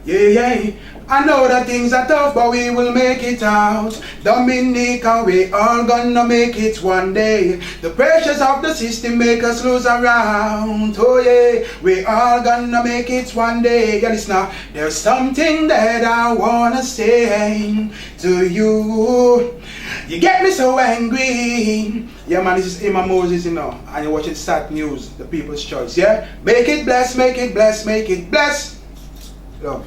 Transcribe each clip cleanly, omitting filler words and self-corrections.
Yeah. I know that things are tough, but we will make it out. Dominica, we all gonna make it one day. The pressures of the system make us lose around. Oh yeah, we all gonna make it one day. Yeah, listen now, there's something that I wanna say to you. You get me so angry. Yeah man, this is Emma Moses, you know, and you're watching Sat News, the People's Choice, yeah? Make it bless, make it bless, make it bless. Love.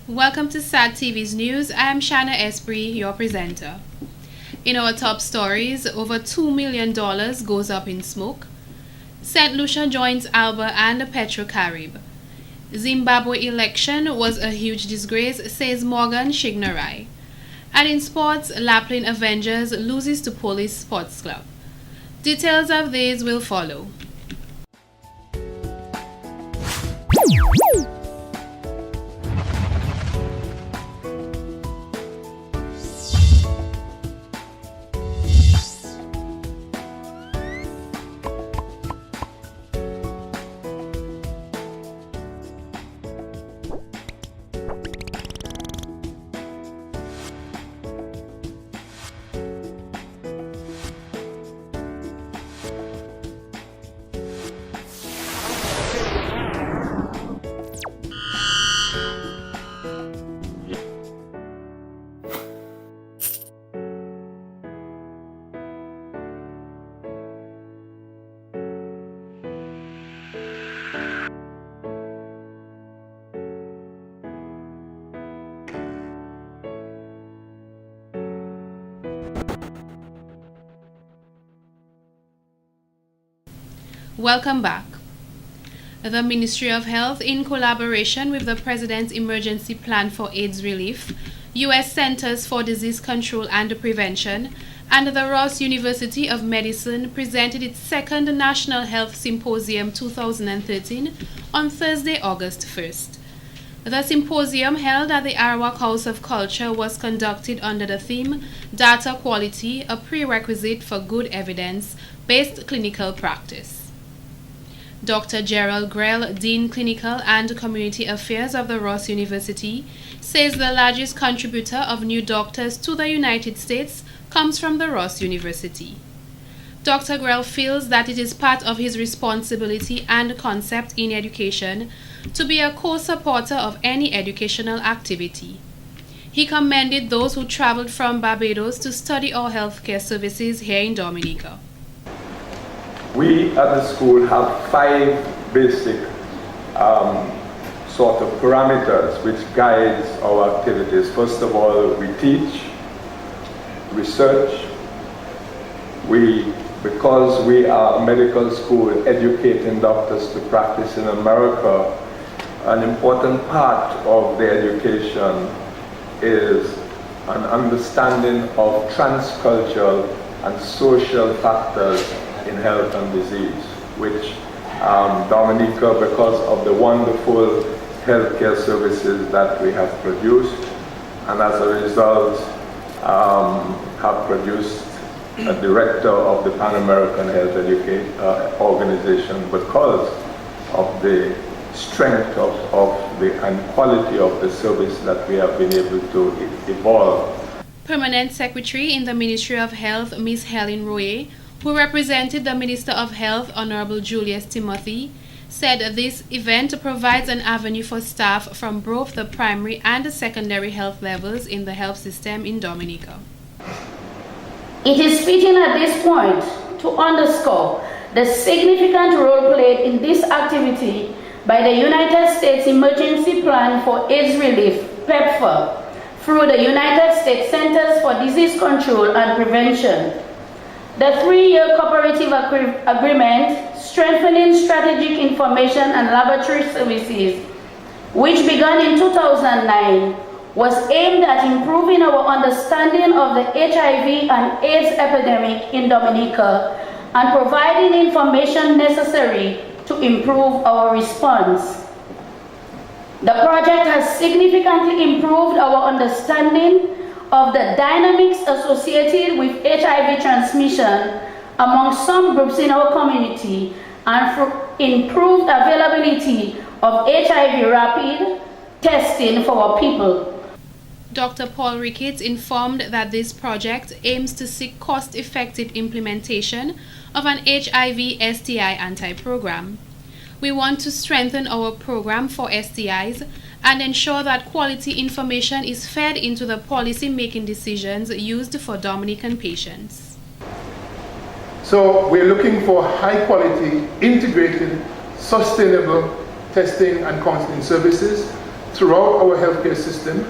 Welcome to SAT TV's news. I am Shanna Esprit, your presenter. In our top stories, over $2 million goes up in smoke. St. Lucia joins Alba and Petrocarib. Zimbabwe election was a huge disgrace, says Morgan Shignarai. And in sports, Lapland Avengers loses to Police Sports Club. Details of these will follow. Welcome back. The Ministry of Health, in collaboration with the President's Emergency Plan for AIDS Relief, U.S. Centers for Disease Control and Prevention, and the Ross University of Medicine presented its second National Health Symposium 2013 on Thursday, August 1st. The symposium, held at the Arawak House of Culture, was conducted under the theme Data Quality, a Prerequisite for Good Evidence-Based Clinical Practice. Dr. Gerald Grell, Dean Clinical and Community Affairs of the Ross University, says the largest contributor of new doctors to the United States comes from the Ross University. Dr. Grell feels that it is part of his responsibility and concept in education to be a co-supporter of any educational activity. He commended those who traveled from Barbados to study our healthcare services here in Dominica. We at the school have 5 basic sort of parameters which guides our activities. First of all, we teach, research, because we are a medical school educating doctors to practice in America, an important part of the education is an understanding of transcultural and social factors in health and disease, which Dominica, because of the wonderful healthcare services that we have produced, and as a result have produced a director of the Pan American Health Organization, because of the strength of the and quality of the service that we have been able to evolve. Permanent Secretary in the Ministry of Health, Ms. Helen Royer, who represented the Minister of Health, Honorable Julius Timothy, said this event provides an avenue for staff from both the primary and the secondary health levels in the health system in Dominica. It is fitting at this point to underscore the significant role played in this activity by the United States Emergency Plan for AIDS Relief, PEPFAR, through the United States Centers for Disease Control and Prevention. The 3-year cooperative agreement strengthening strategic information and laboratory services, which began in 2009, was aimed at improving our understanding of the HIV and AIDS epidemic in Dominica and providing information necessary to improve our response. The project has significantly improved our understanding of the dynamics associated with HIV transmission among some groups in our community and for improved availability of HIV rapid testing for our people. Dr. Paul Ricketts informed that this project aims to seek cost-effective implementation of an HIV/STI anti-program. We want to strengthen our program for STIs and ensure that quality information is fed into the policy-making decisions used for Dominican patients. So we're looking for high-quality, integrated, sustainable testing and counseling services throughout our healthcare system.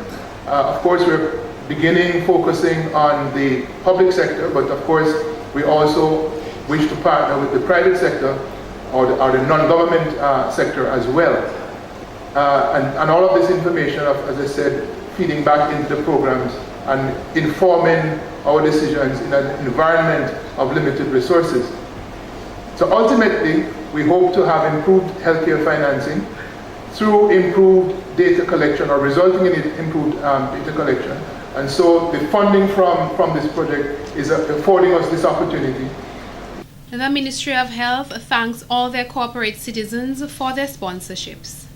Of course, we're beginning focusing on the public sector, but of course, we also wish to partner with the private sector or the non-government sector as well. And all of this information, as I said, feeding back into the programs and informing our decisions in an environment of limited resources. So ultimately, we hope to have improved healthcare financing through improved data collection or resulting in improved data collection. And so the funding from this project is affording us this opportunity. The Ministry of Health thanks all their corporate citizens for their sponsorships.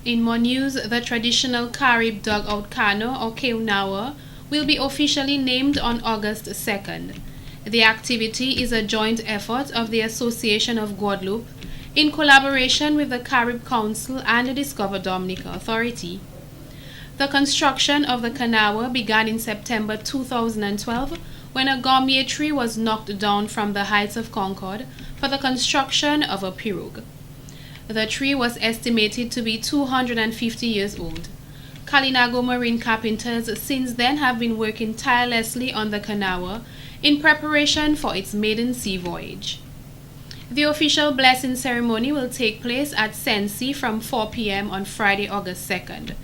In more news, the traditional Carib dugout canoe or Keunawa will be officially named on August 2nd. The activity is a joint effort of the Association of Guadeloupe in collaboration with the Carib Council and the Discover Dominica Authority. The construction of the canoe began in September 2012 when a gommier tree was knocked down from the heights of Concord for the construction of a pirogue. The tree was estimated to be 250 years old. Kalinago Marine carpenters since then have been working tirelessly on the canoe in preparation for its maiden sea voyage. The official blessing ceremony will take place at Sensi from 4 p.m. on Friday, August 2nd.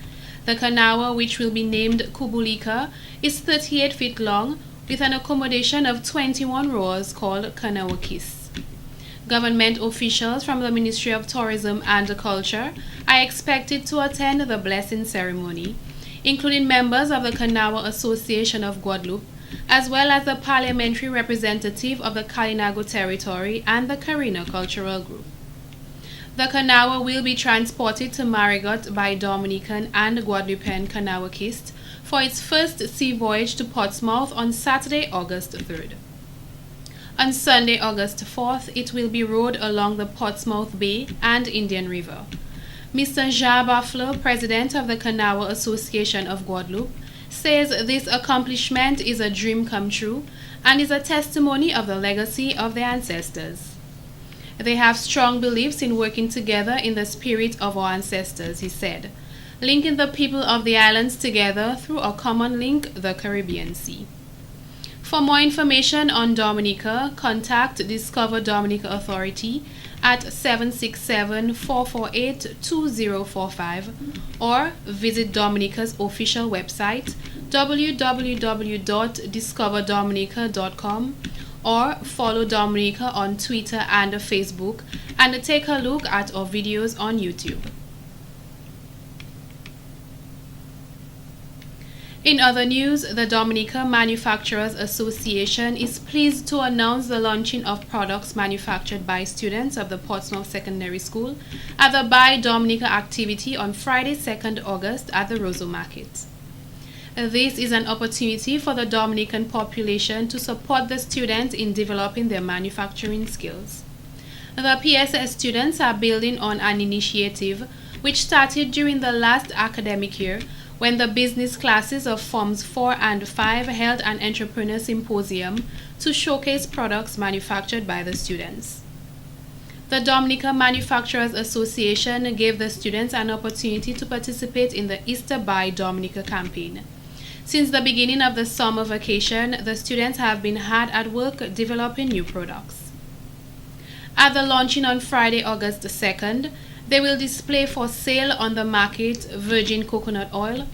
The canoe, which will be named Kubulika, is 38 feet long with an accommodation of 21 rowers called canoe kiss. Government officials from the Ministry of Tourism and Culture are expected to attend the blessing ceremony, including members of the Canoe Association of Guadeloupe, as well as the parliamentary representative of the Kalinago territory and the Carina Cultural Group. The canoe will be transported to Marigot by Dominican and Guadeloupean canoeists for its first sea voyage to Portsmouth on Saturday, August 3rd. On Sunday, August 4th, it will be rowed along the Portsmouth Bay and Indian River. Mr. Jean Bafleur, president of the Canoe Association of Guadeloupe, says this accomplishment is a dream come true and is a testimony of the legacy of their ancestors. They have strong beliefs in working together in the spirit of our ancestors, he said, linking the people of the islands together through a common link, the Caribbean Sea. For more information on Dominica, contact Discover Dominica Authority at 767-448-2045 or visit Dominica's official website www.discoverdominica.com or follow Dominica on Twitter and Facebook and take a look at our videos on YouTube. In other news, the Dominica Manufacturers Association is pleased to announce the launching of products manufactured by students of the Portsmouth Secondary School at the Buy Dominica activity on Friday, 2nd August at the Roseau Market. This is an opportunity for the Dominican population to support the students in developing their manufacturing skills. The PSS students are building on an initiative which started during the last academic year when the business classes of Forms 4 and 5 held an entrepreneur symposium to showcase products manufactured by the students. The Dominica Manufacturers Association gave the students an opportunity to participate in the Easter Buy Dominica campaign. Since the beginning of the summer vacation, the students have been hard at work developing new products. At the launching on Friday, August 2nd, They will display for sale on the market virgin coconut oil,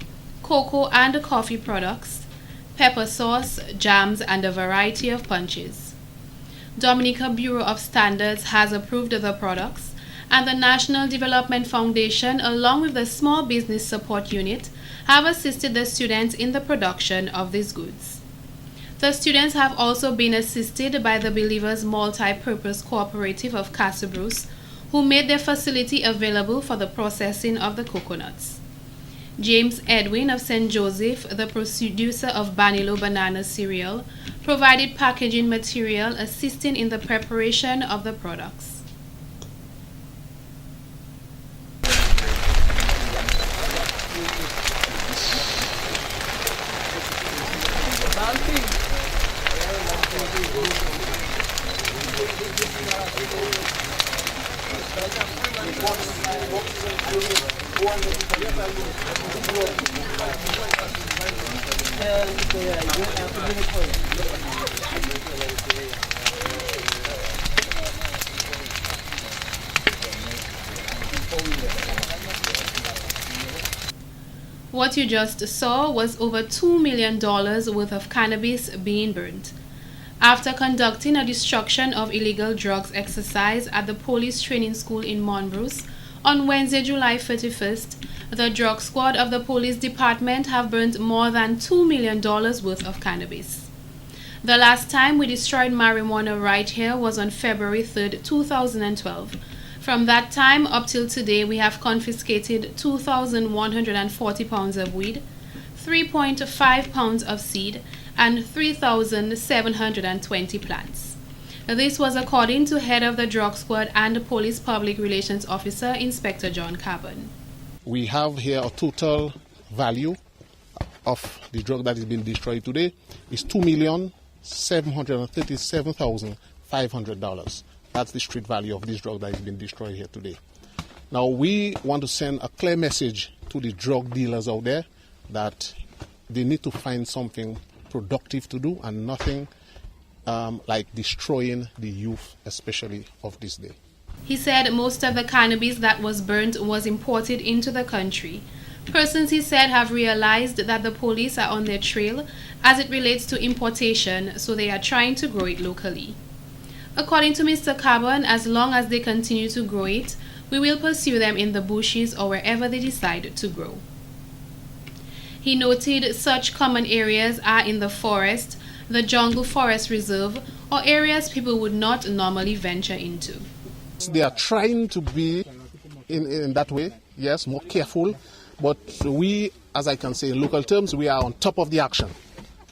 cocoa and coffee products, pepper sauce, jams, and a variety of punches. Dominica Bureau of Standards has approved the products, and the National Development Foundation, along with the Small Business Support Unit, have assisted the students in the production of these goods. The students have also been assisted by the Believers Multi-Purpose Cooperative of Castle Bruce, who made their facility available for the processing of the coconuts. James Edwin of St. Joseph, the producer of Banilo banana cereal, provided packaging material assisting in the preparation of the products. What you just saw was over $2 million worth of cannabis being burned. After conducting a destruction of illegal drugs exercise at the police training school in Monbruce on Wednesday, July 31st, the drug squad of the police department have burned more than $2 million worth of cannabis. The last time we destroyed marijuana right here was on February 3rd, 2012. From that time up till today, we have confiscated 2,140 pounds of weed, 3.5 pounds of seed, and 3,720 plants. This was according to head of the drug squad and police public relations officer, Inspector John Carbon. We have here a total value of the drug that is being destroyed today is $2,737,500. That's the street value of this drug that has been destroyed here today. Now we want to send a clear message to the drug dealers out there that they need to find something productive to do and nothing like destroying the youth, especially of this day. He said most of the cannabis that was burnt was imported into the country. Persons, he said, have realized that the police are on their trail as it relates to importation, so they are trying to grow it locally. According to Mr. Carbon, as long as they continue to grow it, we will pursue them in the bushes or wherever they decide to grow. He noted such common areas are in the forest, the Jungle Forest Reserve, or areas people would not normally venture into. They are trying to be in that way, yes, more careful, but we, as I can say in local terms, we are on top of the action.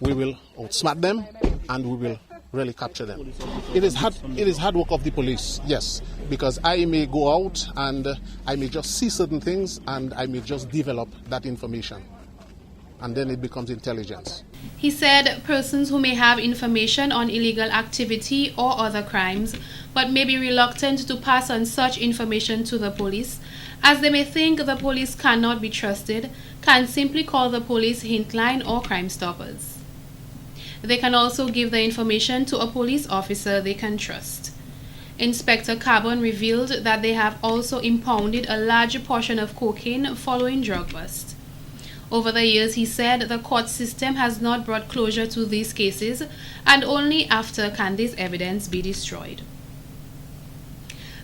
We will outsmart them and we will really capture them. It is hard work of the police, yes, because I may go out and I may just see certain things and I may just develop that information, and then it becomes intelligence. He said persons who may have information on illegal activity or other crimes but may be reluctant to pass on such information to the police, as they may think the police cannot be trusted, can simply call the police hintline or Crime Stoppers. They can also give the information to a police officer they can trust. Inspector Carbon revealed that they have also impounded a large portion of cocaine following drug bust. Over the years, he said, the court system has not brought closure to these cases, and only after can this evidence be destroyed.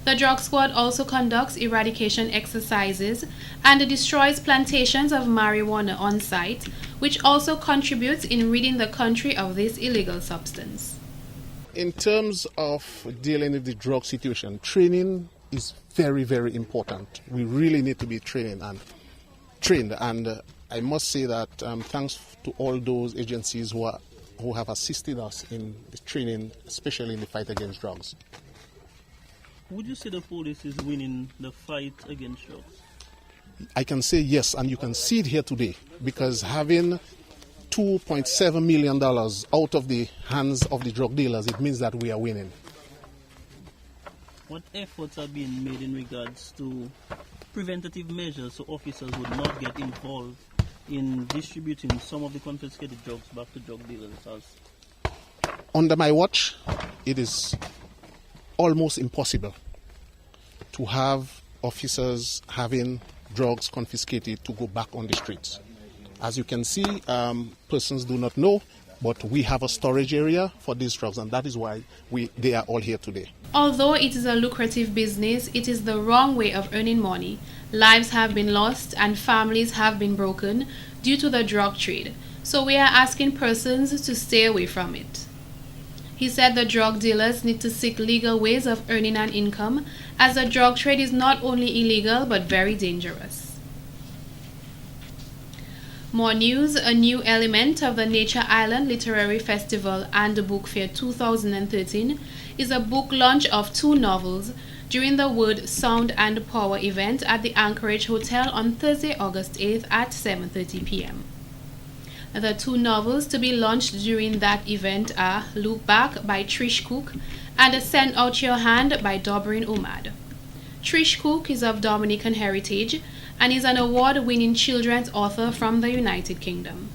The drug squad also conducts eradication exercises and destroys plantations of marijuana on site, which also contributes in ridding the country of this illegal substance. In terms of dealing with the drug situation, training is very, very important. We really need to be trained, and I must say that thanks to all those agencies who have assisted us in the training, especially in the fight against drugs. Would you say the police is winning the fight against drugs? I can say yes, and you can see it here today, because having $2.7 million out of the hands of the drug dealers, it means that we are winning. What efforts are being made in regards to preventative measures so officers would not get involved in distributing some of the confiscated drugs back to drug dealers? Under my watch, it is almost impossible to have officers having drugs confiscated to go back on the streets. As you can see, persons do not know, but we have a storage area for these drugs, and that is why they are all here today. Although it is a lucrative business, it is the wrong way of earning money. Lives have been lost and families have been broken due to the drug trade. So we are asking persons to stay away from it. He said the drug dealers need to seek legal ways of earning an income, as the drug trade is not only illegal but very dangerous. More news. A new element of the Nature Island Literary Festival and Book Fair 2013 is a book launch of 2 novels during the Word, Sound and Power event at the Anchorage Hotel on Thursday, August 8th at 7:30 p.m. The 2 novels to be launched during that event are Look Back by Trish Cook and Send Out Your Hand by Dobrin Omad. Trish Cook is of Dominican heritage and is an award-winning children's author from the United Kingdom.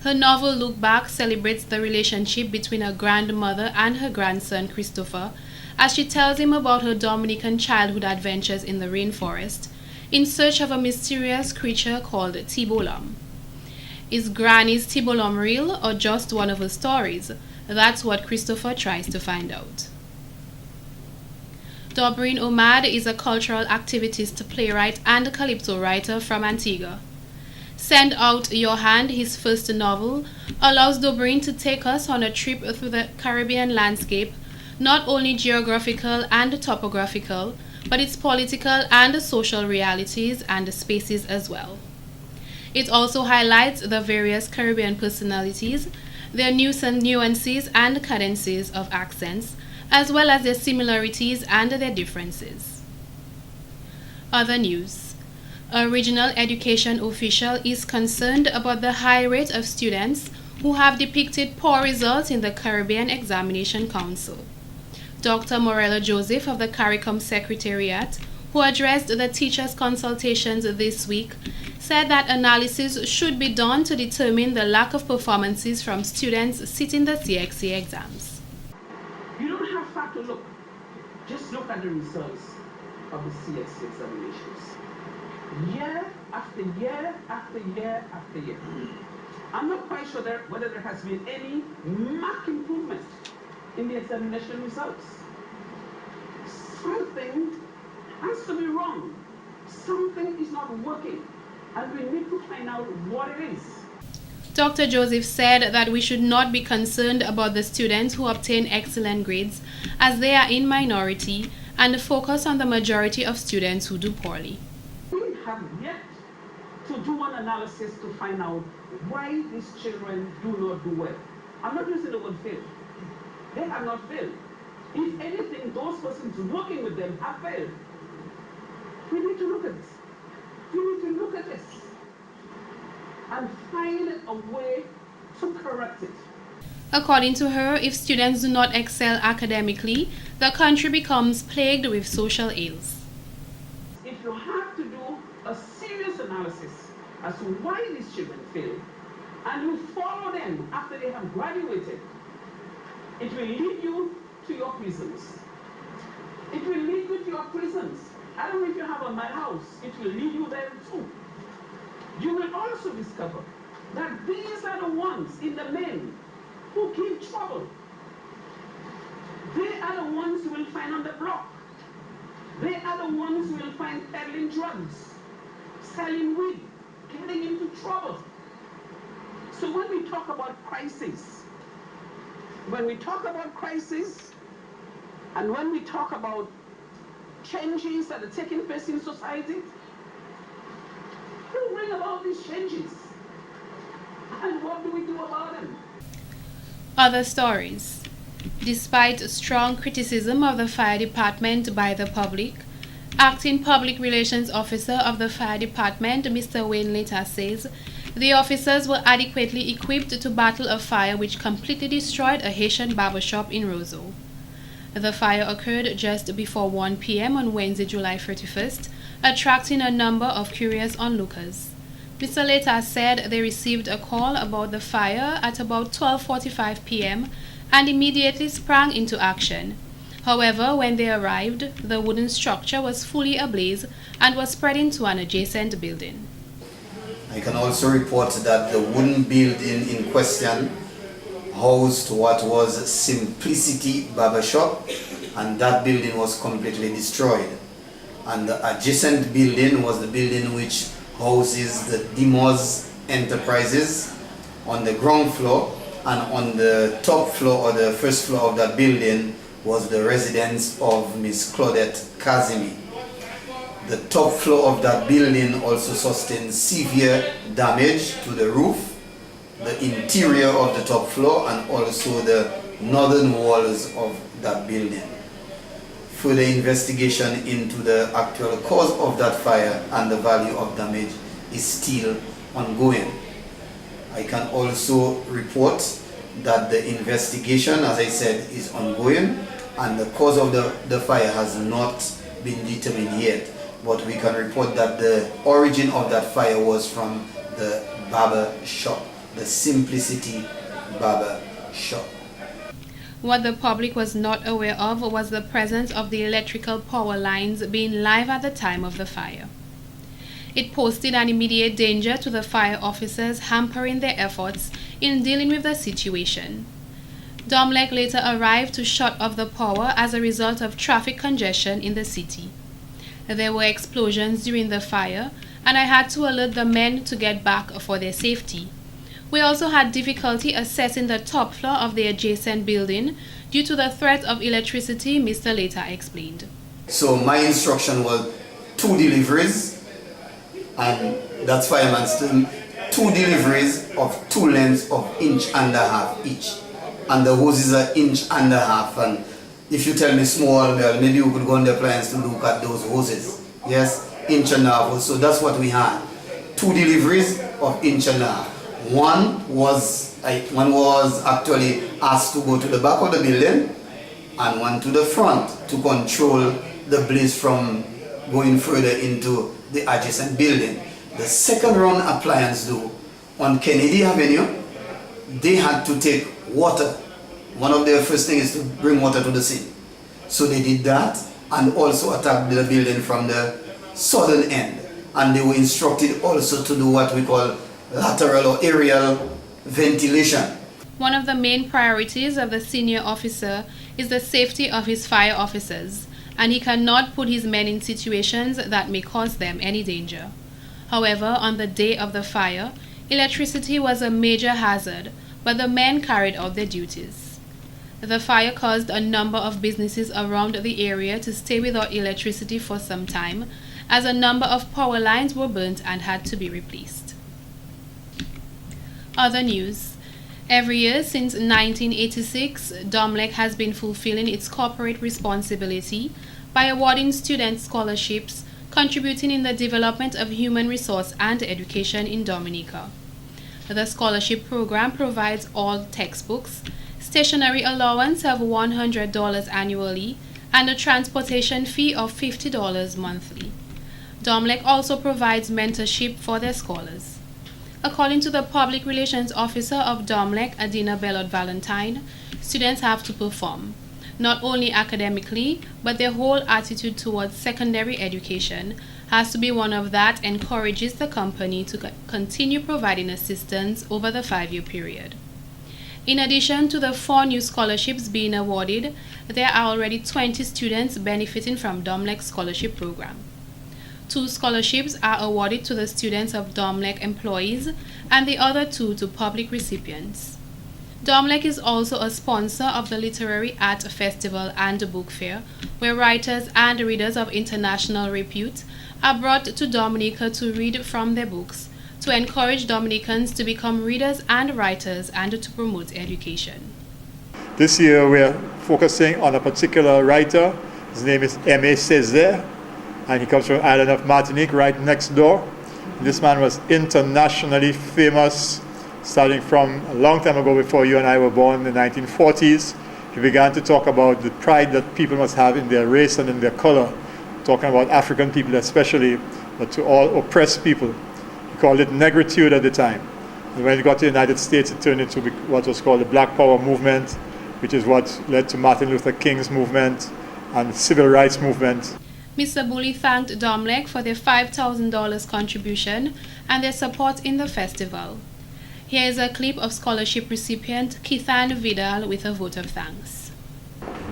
Her novel Look Back celebrates the relationship between her grandmother and her grandson Christopher, as she tells him about her Dominican childhood adventures in the rainforest in search of a mysterious creature called Tibolum. Is Granny's Tibolum real or just one of her stories? That's what Christopher tries to find out. Dobrin Omad is a cultural activist, playwright, and calypso writer from Antigua. Send Out Your Hand, his first novel, allows Dobrin to take us on a trip through the Caribbean landscape, not only geographical and topographical, but its political and social realities and spaces as well. It also highlights the various Caribbean personalities, their nuances and cadences of accents, as well as their similarities and their differences. Other news. A regional education official is concerned about the high rate of students who have depicted poor results in the Caribbean Examination Council. Dr. Morella Joseph of the CARICOM Secretariat, who addressed the teachers' consultations this week, said that analysis should be done to determine the lack of performances from students sitting the CXC exams. You don't have far to look. Just look at the results of the CXC examinations. Year after year after year after year. I'm not quite sure whether there has been any marked improvement in the examination results. Something has to be wrong. Something is not working, and we need to find out what it is. Dr. Joseph said that we should not be concerned about the students who obtain excellent grades, as they are in minority, and focus on the majority of students who do poorly. We have yet to do an analysis to find out why these children do not do well. I'm not using the word fail. They have not failed. If anything, those persons working with them have failed. We need to look at this. We need to look at this and find a way to correct it. According to her, if students do not excel academically, the country becomes plagued with social ills. If you have to do a serious analysis as to why these children fail, and you follow them after they have graduated, it will lead you to your prisons. It will lead you to your prisons. I don't know if you have a madhouse, it will lead you there too. You will also discover that these are the ones in the main who give trouble. They are the ones you will find on the block. They are the ones you will find peddling drugs, selling weed, getting into trouble. So when we talk about crisis, and when we talk about changes that are taking place in society, who bring about these changes? And what do we do about them? Other stories. Despite strong criticism of the fire department by the public, Acting Public Relations Officer of the Fire Department, Mr. Wayne Leta, says the officers were adequately equipped to battle a fire which completely destroyed a Haitian barbershop in Roseau. The fire occurred just before 1 p.m. on Wednesday, July 31st, attracting a number of curious onlookers. Mr. Leta said they received a call about the fire at about 12:45 p.m. and immediately sprang into action. However, when they arrived, the wooden structure was fully ablaze and was spread into an adjacent building. I can also report that the wooden building in question housed what was Simplicity Barber Shop, and that building was completely destroyed. And the adjacent building was the building which houses the Demos Enterprises on the ground floor, and on the top floor or the first floor of that building was the residence of Miss Claudette Kazimi. The top floor of that building also sustained severe damage to the roof, the interior of the top floor, and also the northern walls of that building. Further investigation into the actual cause of that fire and the value of damage is still ongoing. I can also report that the investigation, as I said, is ongoing, and the cause of the fire has not been determined yet. But we can report that the origin of that fire was from the barber shop, the Simplicity Barber Shop. What the public was not aware of was the presence of the electrical power lines being live at the time of the fire. It posed an immediate danger to the fire officers, hampering their efforts in dealing with the situation. DOMLEC later arrived to shut off the power as a result of traffic congestion in the city. There were explosions during the fire, and I had to alert the men to get back for their safety. We also had difficulty assessing the top floor of the adjacent building due to the threat of electricity, Mr. later explained. So my instruction was 2 deliveries, and that's fireman's term, 2 deliveries of 2 lengths of 1.5 inches each. And the hoses are 1.5 inches, and if you tell me small, well, maybe we could go on the appliance to look at those hoses. Yes, 1.5 inches. So that's what we had. 2 deliveries of 1.5 inches. One was actually asked to go to the back of the building, and one to the front to control the blaze from going further into the adjacent building. The second round appliance though, on Kennedy Avenue, they had to take water. One of their first things is to bring water to the scene. So they did that and also attacked the building from the southern end. And they were instructed also to do what we call lateral or aerial ventilation. One of the main priorities of the senior officer is the safety of his fire officers, and he cannot put his men in situations that may cause them any danger. However, on the day of the fire, electricity was a major hazard, but the men carried out their duties. The fire caused a number of businesses around the area to stay without electricity for some time, as a number of power lines were burnt and had to be replaced. Other news. Every year since 1986, DOMLEC has been fulfilling its corporate responsibility by awarding student scholarships, contributing in the development of human resource and education in Dominica. The scholarship program provides all textbooks, stationery allowance of $100 annually, and a transportation fee of $50 monthly. DOMLEC also provides mentorship for their scholars. According to the Public Relations Officer of DOMLEC, Adina Bellot-Valentine, students have to perform, not only academically, but their whole attitude towards secondary education has to be one of that encourages the company to continue providing assistance over the 5-year period. In addition to the 4 new scholarships being awarded, there are already 20 students benefiting from DOMLEC's scholarship program. 2 scholarships are awarded to the students of DOMLEC employees and the other 2 to public recipients. DOMLEC is also a sponsor of the Literary Art Festival and Book Fair, where writers and readers of international repute are brought to Dominica to read from their books, to encourage Dominicans to become readers and writers and to promote education. This year we are focusing on a particular writer. His name is Aimé Césaire, and he comes from the island of Martinique, right next door. This man was internationally famous, starting from a long time ago before you and I were born in the 1940s. He began to talk about the pride that people must have in their race and in their color, talking about African people especially, but to all oppressed people. He called it negritude at the time. And when he got to the United States, it turned into what was called the Black Power movement, which is what led to Martin Luther King's movement and civil rights movement. Mr. Bully thanked Domlec for their $5,000 contribution and their support in the festival. Here is a clip of scholarship recipient Kithan Vidal with a vote of thanks.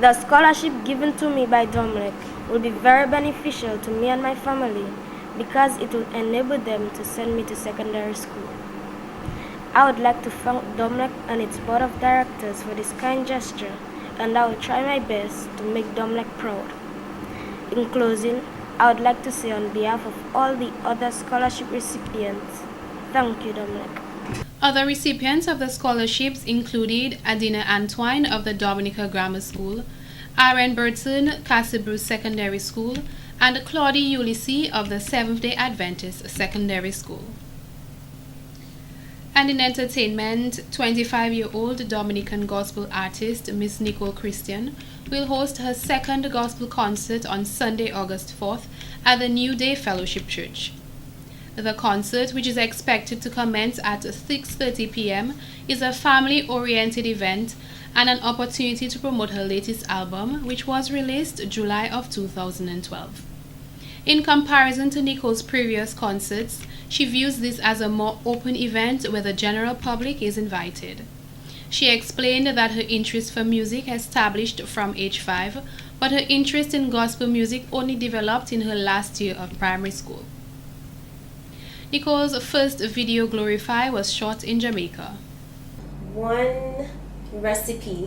The scholarship given to me by Domlec will be very beneficial to me and my family because it will enable them to send me to secondary school. I would like to thank Domlec and its board of directors for this kind gesture, and I will try my best to make Domlec proud. In closing, I would like to say on behalf of all the other scholarship recipients, thank you, Domlec. Other recipients of the scholarships included Adina Antoine of the Dominica Grammar School, Aaron Burton, Castle Bruce Secondary School, and Claudie Ulysses of the Seventh-day Adventist Secondary School. And in entertainment, 25-year-old Dominican gospel artist Miss Nicole Christian will host her second gospel concert on Sunday, August 4th at the New Day Fellowship Church. The concert, which is expected to commence at 6:30 p.m., is a family-oriented event and an opportunity to promote her latest album, which was released July of 2012. In comparison to Nicole's previous concerts, she views this as a more open event where the general public is invited. She explained that her interest for music established from age 5, but her interest in gospel music only developed in her last year of primary school. Nicole's first video, Glorify, was shot in Jamaica. One recipe,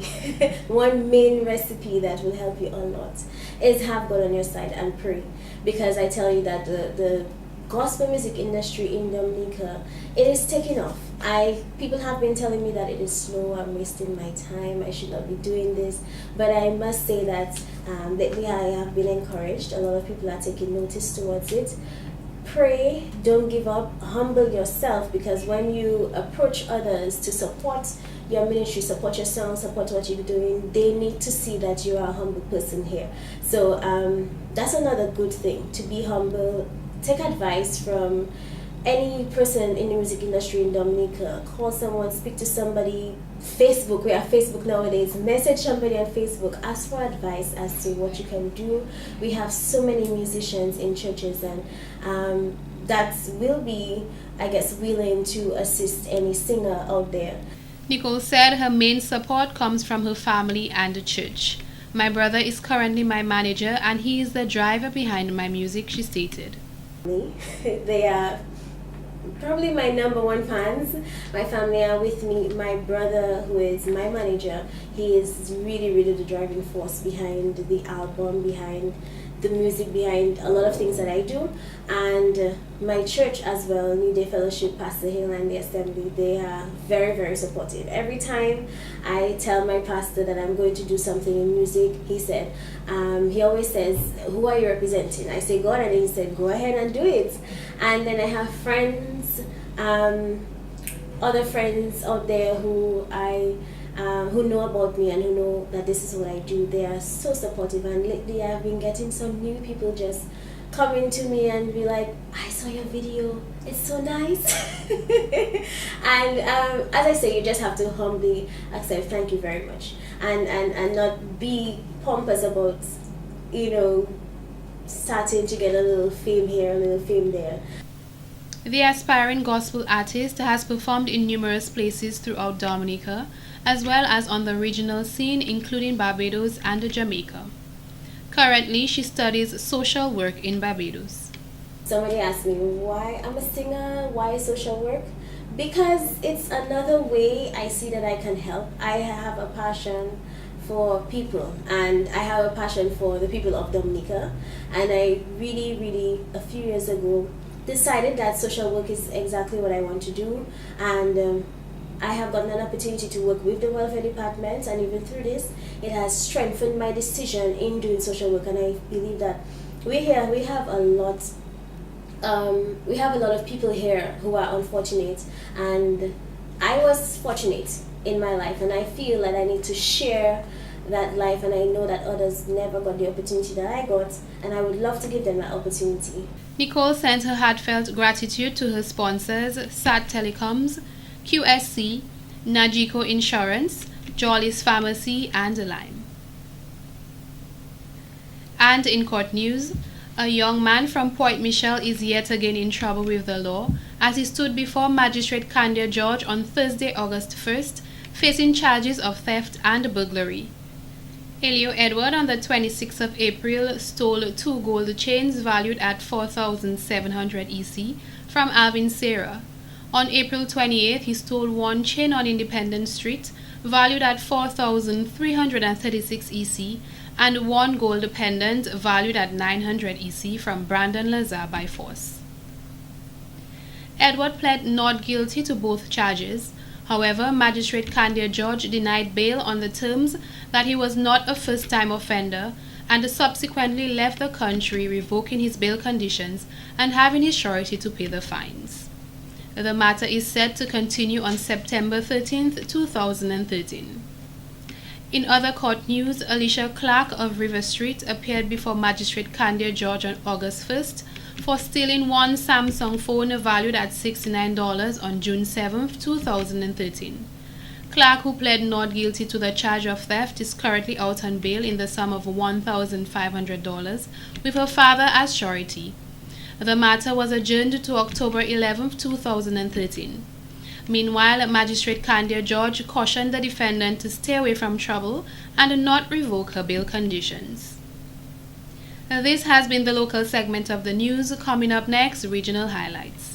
one main recipe that will help you a lot is have God on your side and pray. Because I tell you that the gospel music industry in Dominica, it is taking off. People have been telling me that it is slow, I'm wasting my time, I should not be doing this. But I must say that lately I have been encouraged. A lot of people are taking notice towards it. Pray, don't give up, humble yourself, because when you approach others to support your ministry, support your song, support what you're doing, they need to see that you are a humble person here. So that's another good thing, to be humble. Take advice from any person in the music industry in Dominica. Call someone, speak to somebody. Facebook, we have Facebook nowadays. Message somebody on Facebook, ask for advice as to what you can do. We have so many musicians in churches, and that will be, I guess, willing to assist any singer out there. Nicole said her main support comes from her family and the church. My brother is currently my manager and he is the driver behind my music, she stated. They are probably my number one fans. My family are with me. My brother, who is my manager, he is really the driving force behind the album, behind the music, behind a lot of things that I do. And my church as well, New Day Fellowship, Pastor Hill and the Assembly, they are very supportive. Every time I tell my pastor that I'm going to do something in music, he always says, who are you representing? I say God, and he said, go ahead and do it. And then I have friends, other friends out there who know about me and who know that this is what I do. They are so supportive, and lately I've been getting some new people just coming to me and be like, I saw your video, it's so nice. And as I say, you just have to humbly accept, thank you very much, and not be pompous about, starting to get a little fame here, a little fame there. The aspiring gospel artist has performed in numerous places throughout Dominica, as well as on the regional scene, including Barbados and Jamaica. Currently, she studies social work in Barbados. Somebody asked me why I'm a singer, why social work? Because it's another way I see that I can help. I have a passion for people, and I have a passion for the people of Dominica, and I really a few years ago decided that social work is exactly what I want to do, and I have gotten an opportunity to work with the welfare department, and even through this, it has strengthened my decision in doing social work. And I believe that we have a lot of people here who are unfortunate, and I was fortunate in my life, and I feel that I need to share that life, and I know that others never got the opportunity that I got, and I would love to give them that opportunity. Nicole sent her heartfelt gratitude to her sponsors, SAT Telecoms, QSC, Najiko Insurance, Jolly's Pharmacy, and Lime. And in court news, a young man from Point Michelle is yet again in trouble with the law as he stood before Magistrate Candia George on Thursday, August 1st, facing charges of theft and burglary. Elio Edward on the 26th of April stole 2 gold chains valued at 4,700 EC from Alvin Sarah. On April 28th, he stole 1 chain on Independence Street valued at 4,336 EC and 1 gold pendant valued at 900 EC from Brandon Lazar by force. Edward pled not guilty to both charges. However, Magistrate Candia George denied bail on the terms that he was not a first-time offender and subsequently left the country, revoking his bail conditions and having his surety to pay the fines. The matter is set to continue on September 13, 2013. In other court news, Alicia Clark of River Street appeared before Magistrate Candia George on August 1st for stealing 1 Samsung phone valued at $69 on June 7, 2013. Clark, who pled not guilty to the charge of theft, is currently out on bail in the sum of $1,500 with her father as surety. The matter was adjourned to October 11, 2013. Meanwhile, Magistrate Candia George cautioned the defendant to stay away from trouble and not revoke her bail conditions. This has been the local segment of the news. Coming up next, regional highlights.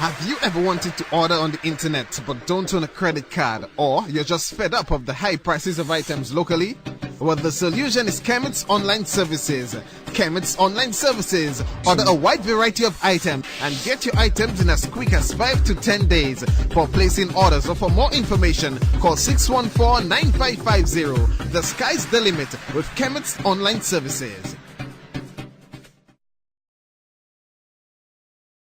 Have you ever wanted to order on the internet but don't own a credit card, or you're just fed up of the high prices of items locally? Well, the solution is Kemet's Online Services. Kemet's Online Services order a wide variety of items and get your items in as quick as 5 to 10 days. For placing orders or for more information, call 614-9550. The sky's the limit with Kemet's Online Services.